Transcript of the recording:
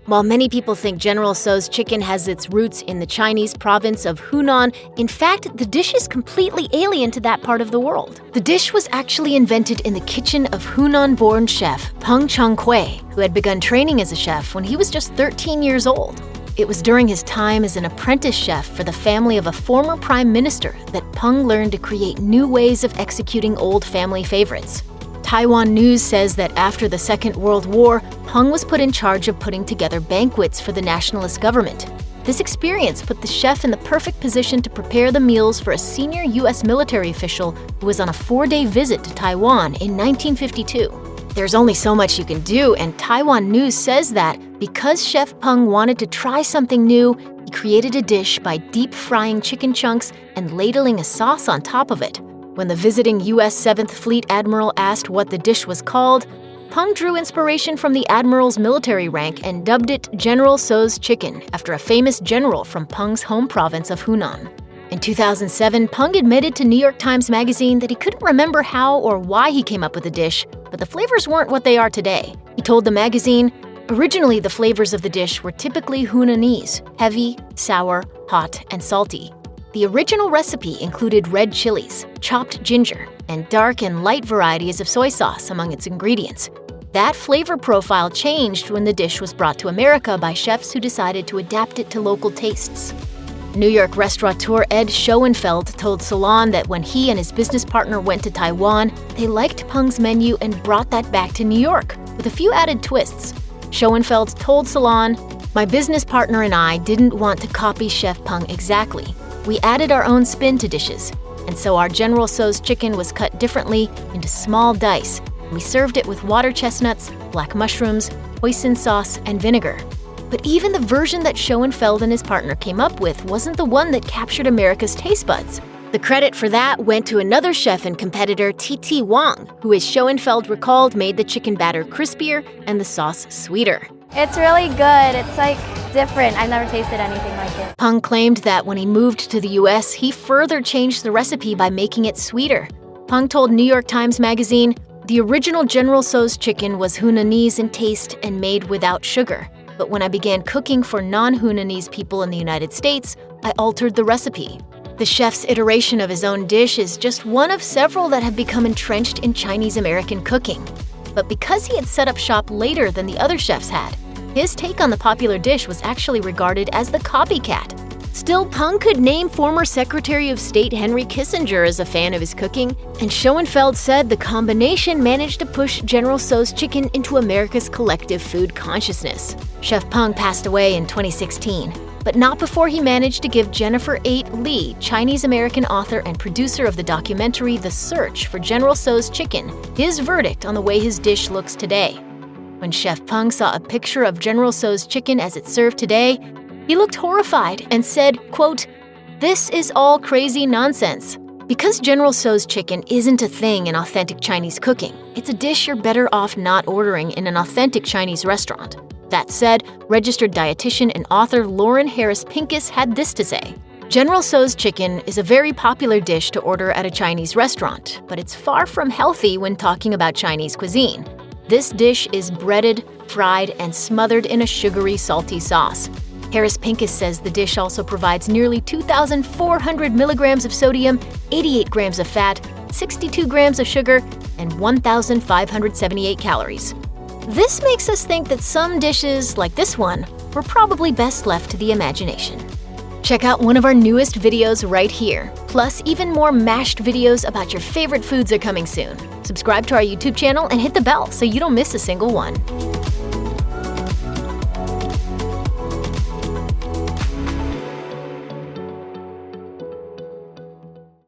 While many people think General Tso's chicken has its roots in the Chinese province of Hunan, in fact, the dish is completely alien to that part of the world. The dish was actually invented in the kitchen of Hunan-born chef chang-kue, who had begun training as a chef when he was just 13 years old. It was during his time as an apprentice chef for the family of a former prime minister that Peng learned to create new ways of executing old family favorites. Taiwan News says that after the Second World War, Peng was put in charge of putting together banquets for the nationalist government. This experience put the chef in the perfect position to prepare the meals for a senior U.S. military official who was on a 4-day visit to Taiwan in 1952. There's only so much you can do, and Taiwan News says that because Chef Peng wanted to try something new, he created a dish by deep-frying chicken chunks and ladling a sauce on top of it. When the visiting U.S. 7th Fleet Admiral asked what the dish was called, Peng drew inspiration from the admiral's military rank and dubbed it General Tso's chicken after a famous general from Peng's home province of Hunan. In 2007, Peng admitted to New York Times Magazine that he couldn't remember how or why he came up with the dish, but the flavors weren't what they are today. He told the magazine, "Originally, the flavors of the dish were typically Hunanese, heavy, sour, hot, and salty. The original recipe included red chilies, chopped ginger, and dark and light varieties of soy sauce among its ingredients. That flavor profile changed when the dish was brought to America by chefs who decided to adapt it to local tastes." New York restaurateur Ed Schoenfeld told Salon that when he and his business partner went to Taiwan, they liked Peng's menu and brought that back to New York, with a few added twists. Schoenfeld told Salon, "My business partner and I didn't want to copy Chef Peng exactly. We added our own spin to dishes, and so our General Tso's chicken was cut differently into small dice. We served it with water chestnuts, black mushrooms, hoisin sauce, and vinegar." But even the version that Schoenfeld and his partner came up with wasn't the one that captured America's taste buds. The credit for that went to another chef and competitor, T.T. Wang, who, as Schoenfeld recalled, made the chicken batter crispier and the sauce sweeter. It's really good. It's like different. I've never tasted anything like it. Peng claimed that when he moved to the U.S., he further changed the recipe by making it sweeter. Peng told New York Times Magazine, "The original General Tso's chicken was Hunanese in taste and made without sugar. But when I began cooking for non-Hunanese people in the United States, I altered the recipe." The chef's iteration of his own dish is just one of several that have become entrenched in Chinese-American cooking. But because he had set up shop later than the other chefs had, his take on the popular dish was actually regarded as the copycat. Still, Peng could name former Secretary of State Henry Kissinger as a fan of his cooking, and Schoenfeld said the combination managed to push General Tso's chicken into America's collective food consciousness. Chef Peng passed away in 2016, but not before he managed to give Jennifer 8 Lee, Chinese-American author and producer of the documentary The Search for General Tso's Chicken, his verdict on the way his dish looks today. When Chef Peng saw a picture of General Tso's chicken as it's served today, he looked horrified and said, quote, "This is all crazy nonsense." Because General Tso's chicken isn't a thing in authentic Chinese cooking, it's a dish you're better off not ordering in an authentic Chinese restaurant. That said, registered dietitian and author Lauren Harris Pincus had this to say. General Tso's chicken is a very popular dish to order at a Chinese restaurant, but it's far from healthy when talking about Chinese cuisine. This dish is breaded, fried, and smothered in a sugary, salty sauce. Harris Pincus says the dish also provides nearly 2,400 milligrams of sodium, 88 grams of fat, 62 grams of sugar, and 1,578 calories. This makes us think that some dishes, like this one, were probably best left to the imagination. Check out one of our newest videos right here. Plus, even more mashed videos about your favorite foods are coming soon. Subscribe to our YouTube channel and hit the bell so you don't miss a single one.